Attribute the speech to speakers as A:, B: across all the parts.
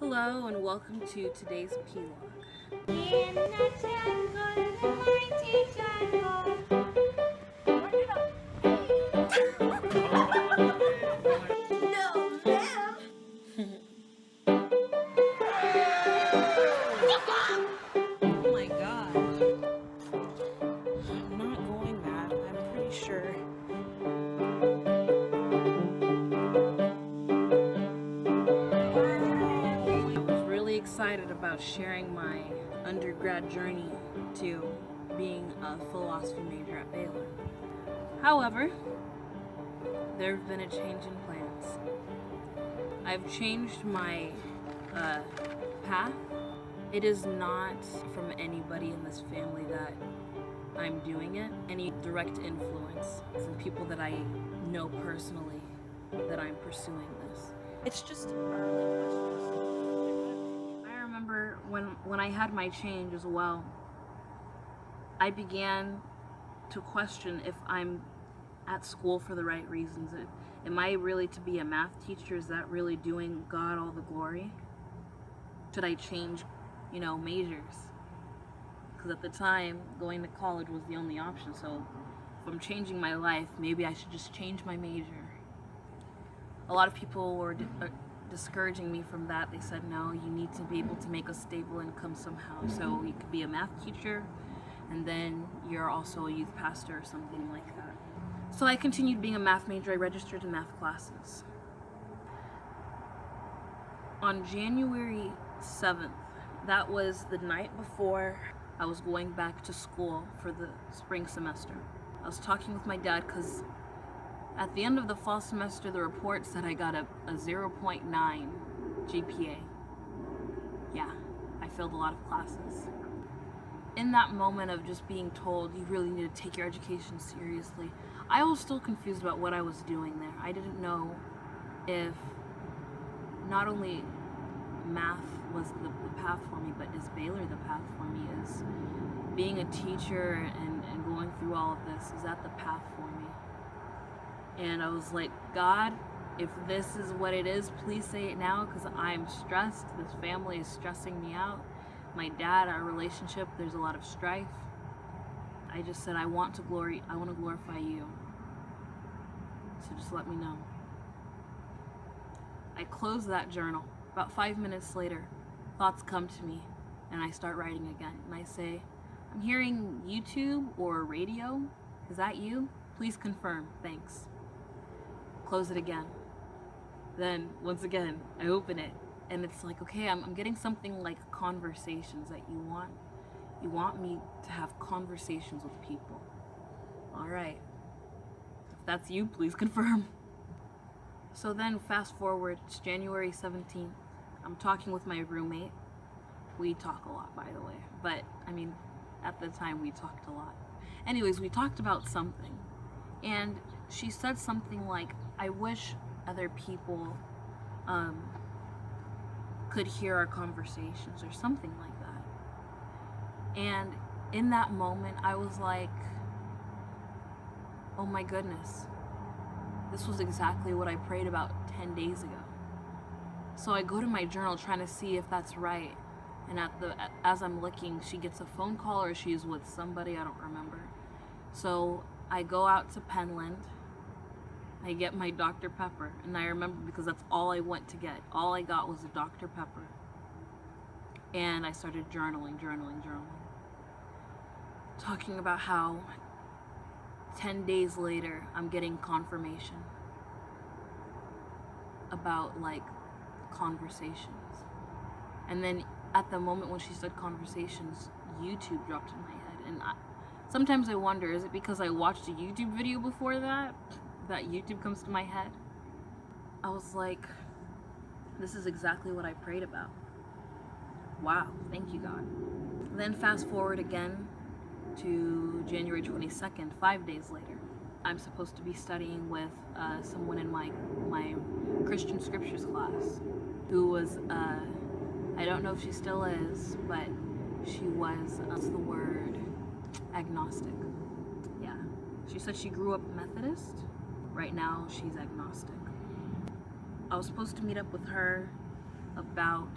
A: Hello and welcome to today's p+log.
B: In the jungle, the mighty jungle. No, ma'am.
A: Oh my gosh. I'm not going mad, I'm pretty sure. I was really excited about sharing my undergrad journey to being a philosophy major at Baylor. However, there have been a change in plans. I've changed my path. It is not from anybody in this family that I'm doing it. Any direct influence from people that I know personally that I'm pursuing this. It's just early questions. I remember when I had my change as well, I began to question if I'm at school for the right reasons. Am I really to be a math teacher? Is that really doing God all the glory? Should I change, majors? Because at the time, going to college was the only option. So if I'm changing my life, maybe I should just change my major. A lot of people were discouraging me from that. They said, no, you need to be able to make a stable income somehow. So you could be a math teacher, and then you're also a youth pastor or something like that. So I continued being a math major. I registered in math classes. On January 7th, that was the night before I was going back to school for the spring semester. I was talking with my dad because at the end of the fall semester, the report said I got a 0.9 GPA. Yeah, I failed a lot of classes. In that moment of just being told you really need to take your education seriously, I was still confused about what I was doing there. I didn't know if not only math was the path for me, but is Baylor the path for me? Is being a teacher and going through all of this, is that the path for me? And I was like, God, if this is what it is, please say it now, because I'm stressed. This family is stressing me out. My dad, our relationship, there's a lot of strife. I just said, I want to glorify you. So just let me know. I closed that journal. About 5 minutes later, thoughts come to me, and I start writing again. And I say, I'm hearing YouTube or radio. Is that you? Please confirm. Thanks. Close it again. Then, once again, I open it, and it's like, okay, I'm getting something like conversations that you want me to have conversations with people. All right. If that's you, please confirm. So then, fast forward, it's January 17th. I'm talking with my roommate. We talk a lot, by the way. But, at the time, we talked a lot. Anyways, we talked about something. And she said something like, I wish other people could hear our conversations, or something like that. And in that moment, I was like, oh my goodness. This was exactly what I prayed about 10 days ago. So I go to my journal trying to see if that's right. And as I'm looking, she gets a phone call, or she's with somebody, I don't remember. So I go out to Penland. I get my Dr. Pepper. And I remember because that's all I went to get. All I got was a Dr. Pepper. And I started journaling. Talking about how 10 days later, I'm getting confirmation about, conversations. And then at the moment when she said conversations, YouTube dropped in my head. And sometimes I wonder, is it because I watched a YouTube video before that YouTube comes to my head? I was like, this is exactly what I prayed about. Wow, thank you, God. Then fast forward again to January 22nd, 5 days later. I'm supposed to be studying with someone in my Christian scriptures class who was, I don't know if she still is, but she was, what's the word, agnostic. Yeah. She said she grew up Methodist. Right now, she's agnostic. I was supposed to meet up with her about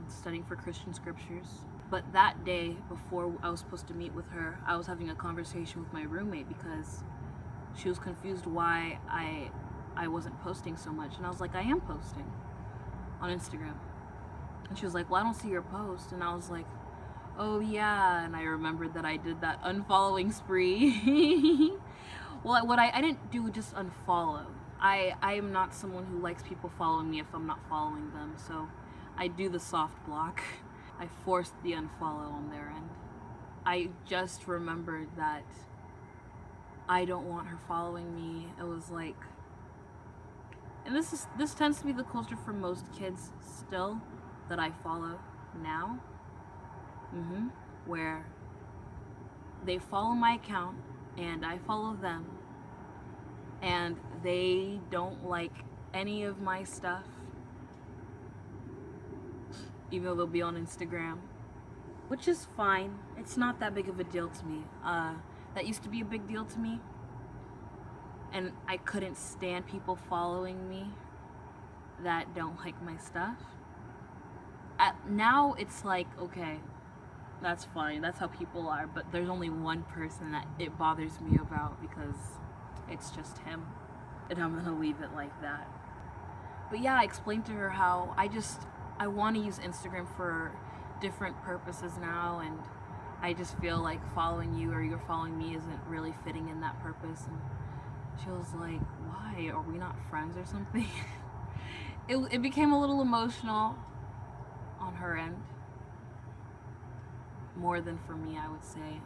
A: studying for Christian scriptures. But that day, before I was supposed to meet with her, I was having a conversation with my roommate because she was confused why I wasn't posting so much. And I was like, I am posting on Instagram. And she was like, well, I don't see your post. And I was like, oh yeah. And I remembered that I did that unfollowing spree. Well, what I didn't do just unfollow. I am not someone who likes people following me if I'm not following them. So I do the soft block. I forced the unfollow on their end. I just remembered that I don't want her following me. It was like, and this tends to be the culture for most kids still that I follow now, where they follow my account and I follow them, and they don't like any of my stuff, even though they'll be on Instagram, which is fine. It's not that big of a deal to me. That used to be a big deal to me, and I couldn't stand people following me that don't like my stuff. Now it's like, okay, that's fine, that's how people are, but there's only one person that it bothers me about because it's just him, and I'm gonna leave it like that. But yeah, I explained to her how I want to use Instagram for different purposes now, and I just feel like following you or you're following me isn't really fitting in that purpose. And she was like, why? Are we not friends or something? It became a little emotional on her end. More than for me, I would say.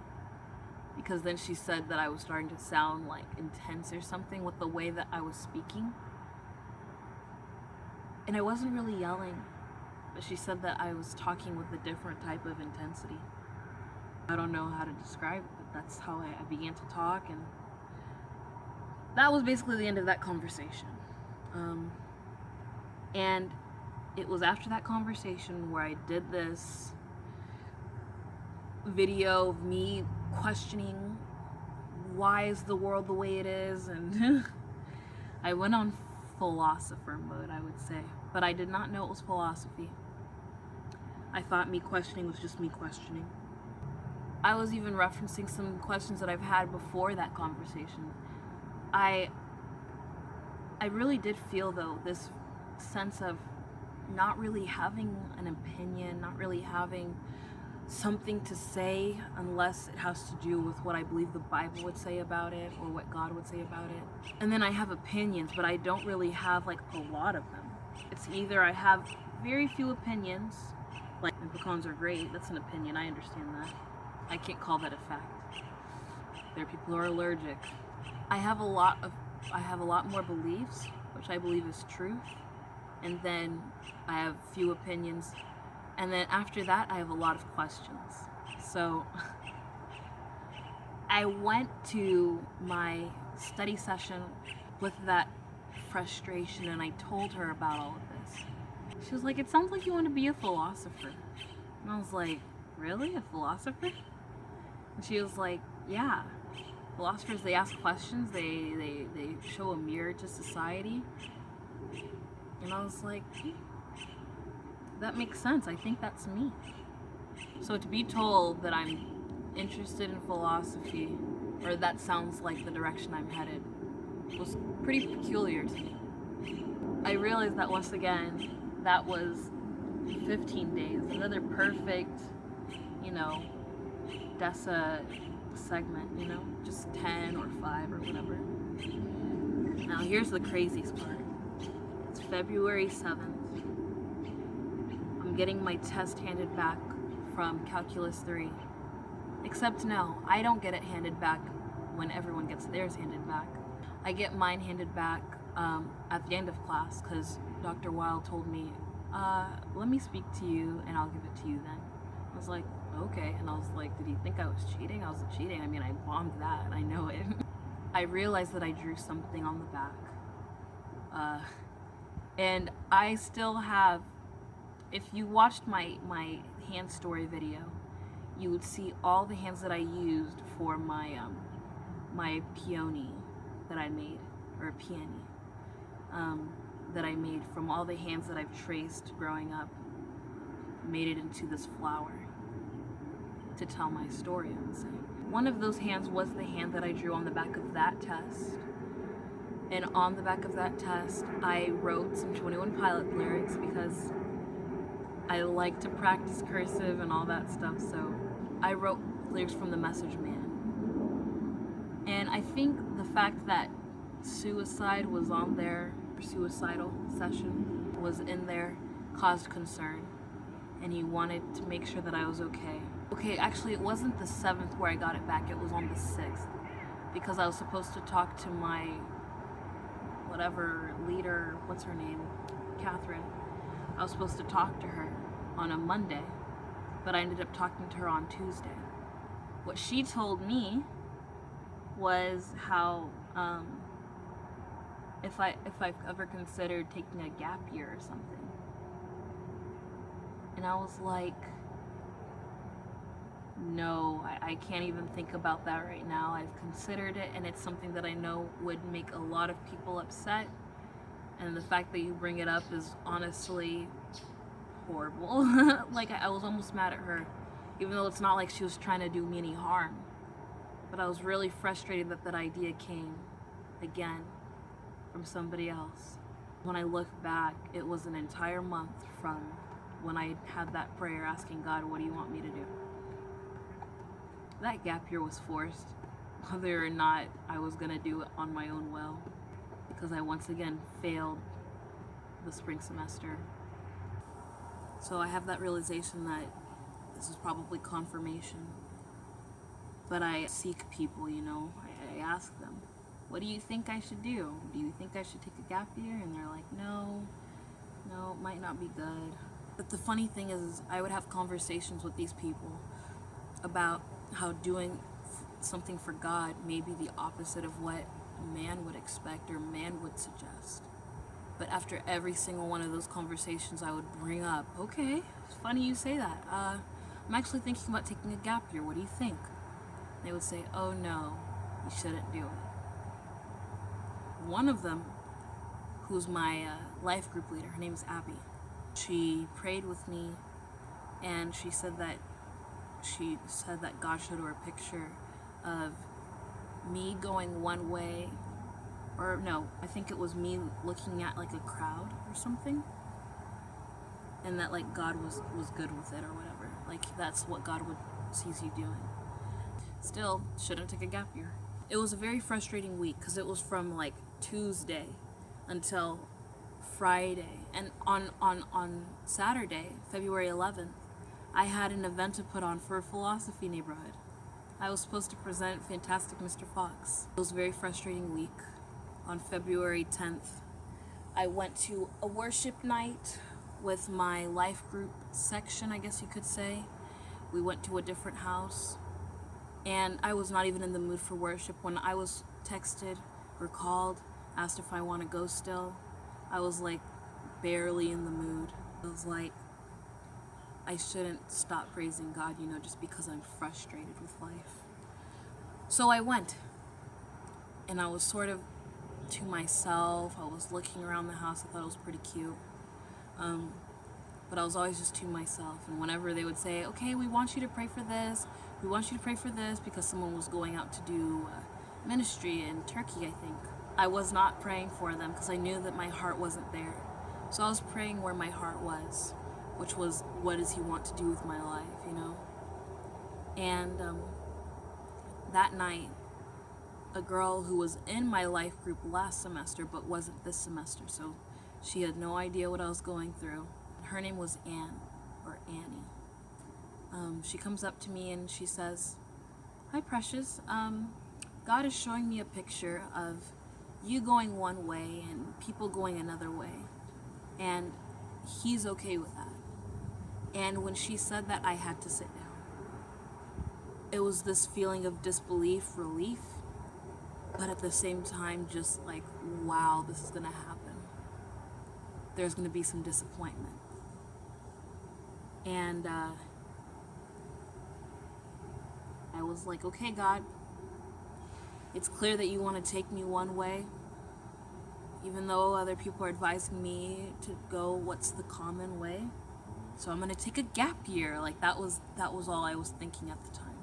A: Because then she said that I was starting to sound like intense or something with the way that I was speaking. And I wasn't really yelling, but she said that I was talking with a different type of intensity. I don't know how to describe it, but that's how I began to talk, and that was basically the end of that conversation. And it was after that conversation where I did this video of me questioning why is the world the way it is, and I went on philosopher mode, I would say, but I did not know it was philosophy. I thought me questioning was just me questioning. I was even referencing some questions that I've had before that conversation. I really did feel, though, this sense of not really having an opinion, not really having something to say unless it has to do with what I believe the Bible would say about it or what God would say about it. And then I have opinions, but I don't really have like a lot of them. It's either I have very few opinions, like pecans are great, that's an opinion, I understand that. I can't call that a fact. There are people who are allergic. I have a lot more beliefs, which I believe is truth, and then I have few opinions, and then after that I have a lot of questions. So I went to my study session with that frustration, and I told her about all of this. She was like, it sounds like you want to be a philosopher. And I was like, really? A philosopher? And she was like, yeah. Philosophers, they ask questions, they show a mirror to society. And I was like, that makes sense. I think that's me. So to be told that I'm interested in philosophy, or that sounds like the direction I'm headed, was pretty peculiar to me. I realized that once again, that was 15 days, another perfect, DESA segment, just 10 or 5 or whatever. Now here's the craziest part. It's February 7th. I'm getting my test handed back from Calculus 3. Except no, I don't get it handed back when everyone gets theirs handed back. I get mine handed back at the end of class because Dr. Weil told me, let me speak to you and I'll give it to you then. I was like, okay. And I was like, did he think I was cheating? I wasn't cheating. I mean, I bombed that. I know it. I realized that I drew something on the back. And I still have, if you watched my hand story video, you would see all the hands that I used for my my peony that I made, or a peony. that I made from all the hands that I've traced growing up made it into this flower to tell my story, I would say. One of those hands was the hand that I drew on the back of that test. And on the back of that test, I wrote some 21 Pilot lyrics because I like to practice cursive and all that stuff. So I wrote lyrics from the Message Man. And I think the fact that suicide was on there, suicidal session was in there, caused concern. And he wanted to make sure that I was okay. Okay, actually it wasn't the 7th where I got it back, it was on the 6th. Because I was supposed to talk to my whatever leader, what's her name, Catherine. I was supposed to talk to her on a Monday, but I ended up talking to her on Tuesday. What she told me was how if I've ever considered taking a gap year or something. And I was like, no, I can't even think about that right now. I've considered it, and it's something that I know would make a lot of people upset. And the fact that you bring it up is honestly horrible. Like, I was almost mad at her, even though it's not like she was trying to do me any harm. But I was really frustrated that that idea came again from somebody else. When I look back, it was an entire month from when I had that prayer asking God, what do you want me to do? That gap year was forced, whether or not I was gonna do it on my own will, because I once again failed the spring semester. So I have that realization that this is probably confirmation. But I seek people, you know, I ask them, what do you think I should do? Do you think I should take a gap year? And they're like, no, it might not be good. But the funny thing is I would have conversations with these people about how doing something for God may be the opposite of what man would expect or man would suggest. But after every single one of those conversations, I would bring up, okay, it's funny you say that. I'm actually thinking about taking a gap year. What do you think? They would say, oh no, you shouldn't do it. One of them, who's my life group leader, her name is Abby. She prayed with me, and she said that God showed her a picture of me going one way, or no, I think it was me looking at like a crowd or something, and that like God was good with it or whatever. Like that's what God sees you doing. Still, shouldn't take a gap year. It was a very frustrating week because it was from like Tuesday until Friday, and on Saturday, February 11th, I had an event to put on for a philosophy neighborhood. I was supposed to present Fantastic Mr. Fox. It was a very frustrating week. On February 10th, I went to a worship night with my life group section, I guess you could say. We went to a different house, and I was not even in the mood for worship. When I was texted or called, asked if I want to go still, I was like barely in the mood. I was like, I shouldn't stop praising God, you know, just because I'm frustrated with life. So I went, and I was sort of to myself. I was looking around the house. I thought it was pretty cute. But I was always just to myself. And whenever they would say, okay, we want you to pray for this, we want you to pray for this, because someone was going out to do ministry in Turkey, I think. I was not praying for them because I knew that my heart wasn't there. So I was praying where my heart was, which was, what does he want to do with my life, you know? And that night, a girl who was in my life group last semester but wasn't this semester, so she had no idea what I was going through. Her name was Anne, or Annie. She comes up to me and she says, hi Precious, God is showing me a picture of you going one way and people going another way, and he's okay with that. And when she said that, I had to sit down. It was this feeling of disbelief, relief, but at the same time just like, wow, this is gonna happen. There's gonna be some disappointment. And I was like, okay, God, it's clear that you want to take me one way. even though other people are advising me to go what's the common way. So I'm gonna take a gap year. Like that was all I was thinking at the time.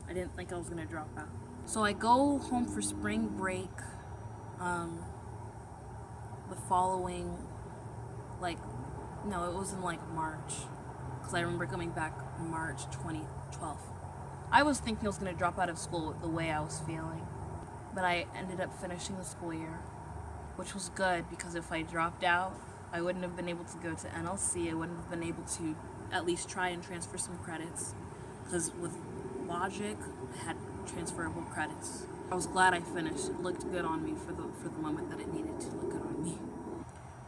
A: I didn't think I was gonna drop out. So I go home for spring break the following, like, no, it was in like March, because I remember coming back March 2012. I was thinking I was going to drop out of school the way I was feeling, but I ended up finishing the school year, which was good, because if I dropped out, I wouldn't have been able to go to NLC. I wouldn't have been able to at least try and transfer some credits, because with logic, I had transferable credits. I was glad I finished. It looked good on me for the moment that it needed to look good on me.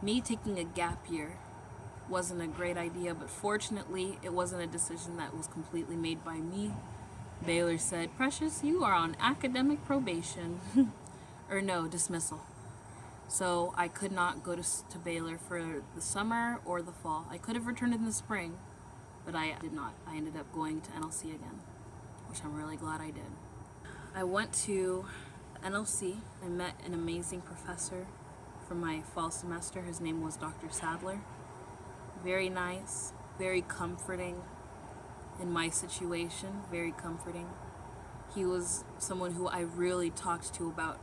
A: Me taking a gap year wasn't a great idea, but fortunately, it wasn't a decision that was completely made by me. Baylor said, "Precious, you are on academic probation." Or no, dismissal. So I could not go to Baylor for the summer or the fall. I could have returned in the spring, but I did not. I ended up going to NLC again, which I'm really glad I did. I went to NLC. I met an amazing professor from my fall semester. His name was Dr. Sadler. Very nice, very comforting in my situation, very comforting. He was someone who I really talked to about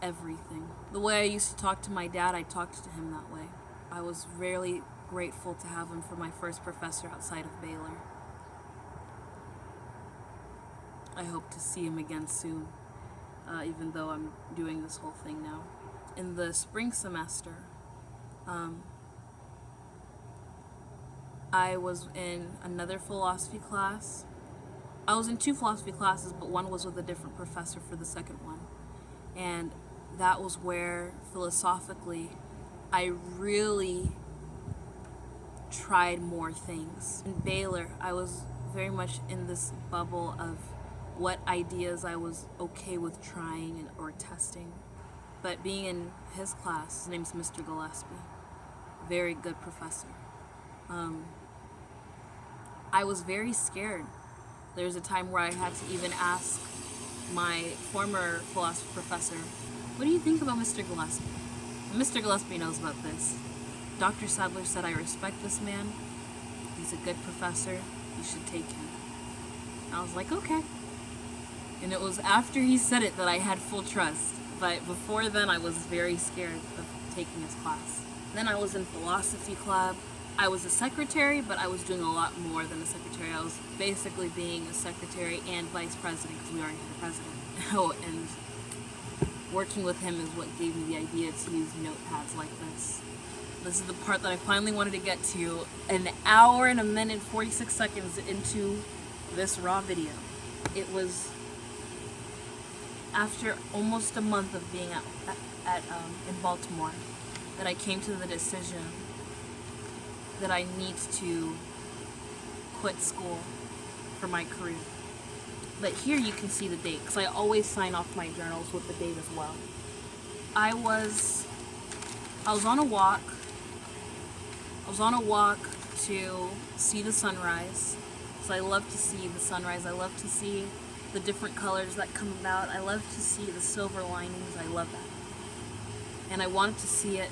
A: everything. The way I used to talk to my dad, I talked to him that way. I was really grateful to have him for my first professor outside of Baylor. I hope to see him again soon, even though I'm doing this whole thing now. In the spring semester, I was in another philosophy class. I was in 2 philosophy classes, but one was with a different professor for the second one. And that was where, philosophically, I really tried more things. In Baylor, I was very much in this bubble of what ideas I was okay with trying or testing. But being in his class, his name's Mr. Gillespie, very good professor. I was very scared. There was a time where I had to even ask my former philosophy professor, "What do you think about Mr. Gillespie?" And Mr. Gillespie knows about this. Dr. Sadler said, "I respect this man. He's a good professor. You should take him." And I was like, okay. And it was after he said it that I had full trust. But before then, I was very scared of taking his class. Then I was in philosophy club. I was a secretary, but I was doing a lot more than a secretary. I was basically being a secretary and vice president, because we already had a president. Oh, and working with him is what gave me the idea to use notepads like this. This is the part that I finally wanted to get to, an hour and a minute 46 seconds into this raw video. It was after almost a month of being in Baltimore that I came to the decision that I need to quit school for my career. But here you can see the date, because I always sign off my journals with the date as well. I was on a walk. I was on a walk to see the sunrise. So I love to see the sunrise. I love to see the different colors that come about. I love to see the silver linings. I love that. And I wanted to see it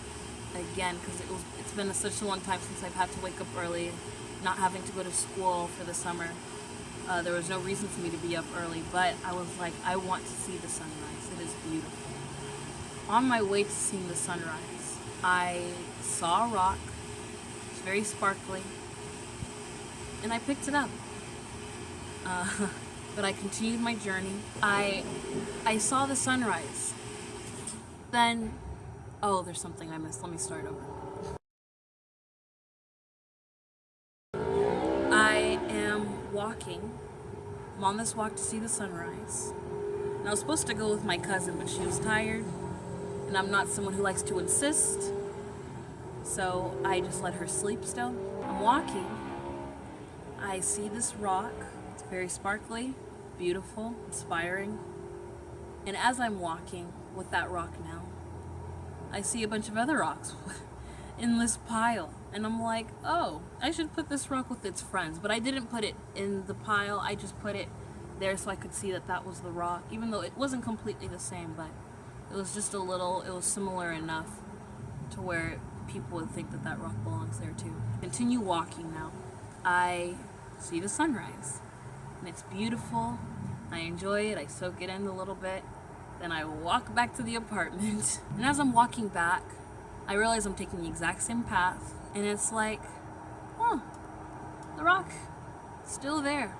A: again, because it's been such a long time since I've had to wake up early, not having to go to school for the summer. There was no reason for me to be up early, but I was like, I want to see the sunrise. It is beautiful. On my way to seeing the sunrise, I saw a rock. It's very sparkly, and I picked it up. But I continued my journey. I saw the sunrise. Then, oh, there's something I missed. Let me start over. I am walking. I'm on this walk to see the sunrise. And I was supposed to go with my cousin, but she was tired. And I'm not someone who likes to insist. So I just let her sleep still. I'm walking. I see this rock. It's very sparkly, beautiful, inspiring. And as I'm walking with that rock now, I see a bunch of other rocks in this pile. And I'm like, oh, I should put this rock with its friends. But I didn't put it in the pile. I just put it there so I could see that that was the rock. Even though it wasn't completely the same, but It was just it was similar enough to where people would think that that rock belongs there too. Continue walking now. I see the sunrise, and it's beautiful. I enjoy it. I soak it in a little bit. Then I walk back to the apartment. And as I'm walking back, I realize I'm taking the exact same path. And it's like, oh, the rock, still there.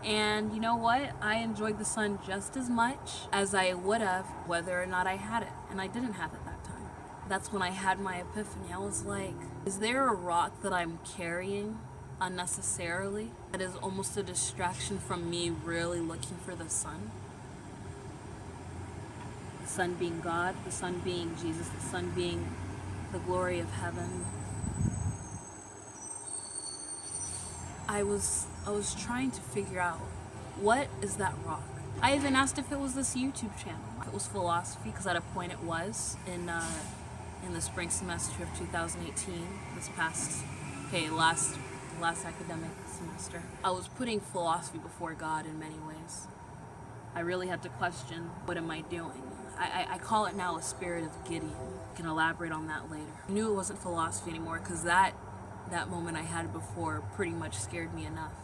A: And you know what? I enjoyed the sun just as much as I would have whether or not I had it. And I didn't have it that time. That's when I had my epiphany. I was like, is there a rock that I'm carrying unnecessarily that is almost a distraction from me really looking for the sun? The sun being God, the sun being Jesus, the sun being the glory of heaven. I was trying to figure out, what is that rock? I even asked if it was this YouTube channel. If it was philosophy, because at a point it was in the spring semester of 2018, last academic semester. I was putting philosophy before God in many ways. I really had to question, what am I doing? I call it now a spirit of Gideon. I can elaborate on that later. I knew it wasn't philosophy anymore because that moment I had before pretty much scared me enough.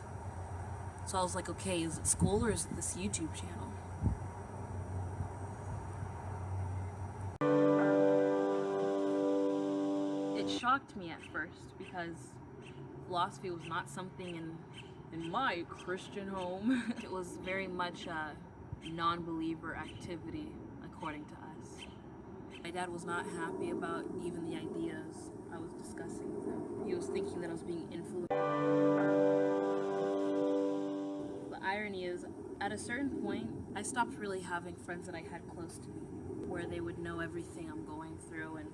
A: So I was like, okay, is it school or is it this YouTube channel? It shocked me at first because philosophy was not something in my Christian home. It was very much a non-believer activity, according to us. My dad was not happy about even the ideas I was discussing with him. He was thinking that I was being influenced. The irony is, at a certain point, I stopped really having friends that I had close to me, where they would know everything I'm going through, and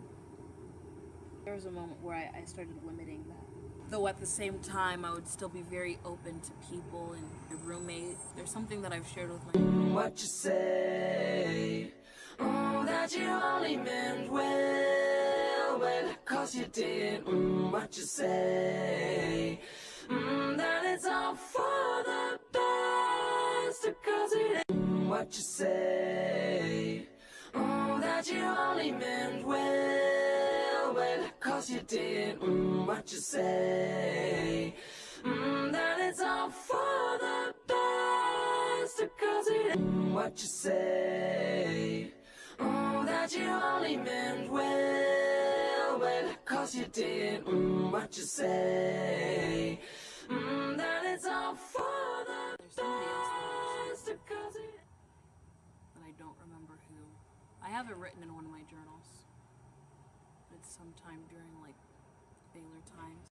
A: there was a moment where I started limiting that. Though at the same time, I would still be very open to people and my roommate. There's something that I've shared with my...
C: What you say? Oh, that you only meant well, 'cause you did. What you say? That it's all for the best, 'cause it ain't. What you say? Oh, that you only meant well, 'cause you did. What you say? That it's all for the best, 'cause it ain't. What you say? Oh, that you only meant well, 'cause you did. What you say? That it's all for the best, 'cause it ain't.
A: But I don't remember who. I have it written in one of my journals. It's sometime during like Baylor times.